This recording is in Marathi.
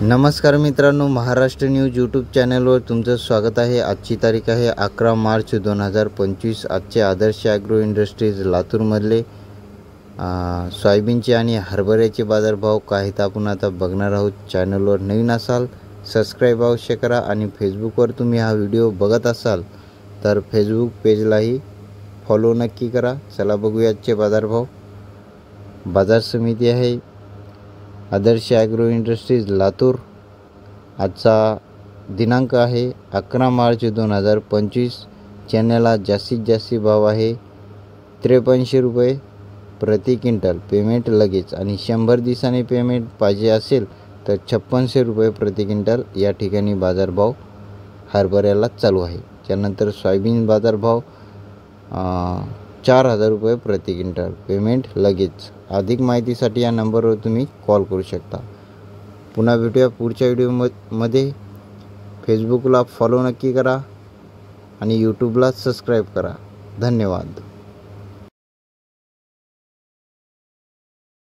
नमस्कार मित्रांनो, महाराष्ट्र न्यूज यूट्यूब चॅनलवर तुमचं स्वागत आहे। आजची तारीख आहे 11 मार्च 2025। आजचे आदर्श ॲग्रो इंडस्ट्रीज लातूरमधले सोयाबीनचे आणि हरभऱ्याचे बाजारभाव काय आहेत आपण आता बघणार आहोत। चॅनलवर नवीन असाल सबस्क्राईब अवश्य करा आणि फेसबुकवर तुम्ही हा व्हिडिओ बघत असाल तर फेसबुक पेजलाही फॉलो नक्की करा। चला बघूया आजचे बाजारभाव। बाजार समिती आहे आदर्श ॲग्रो इंडस्ट्रीज लातूर। आजचा दिनांक आहे 11 मार्च 2025। चॅनलला जास्तीत जास्त भाव आहे 53 रुपये प्रति क्विंटल। पेमेंट लगेच आणि 100 दिवसांनी पेमेंट पाहिजे असेल तर 5600 रुपये प्रति क्विंटल या ठिकाणी बाजारभाव हरभऱ्याला चालू आहे। त्यानंतर सोयाबीन बाजारभाव 4000 रुपये प्रति क्विंटल। पेमेंट लगेच। अधिक माहितीसाठी या नंबरवर तुम्ही कॉल करू शकता। पुन्हा भेटूया पुढच्या व्हिडिओमध्ये। फेसबुकला फॉलो नक्की करा आणि यूट्यूबला सबस्क्राईब करा। धन्यवाद।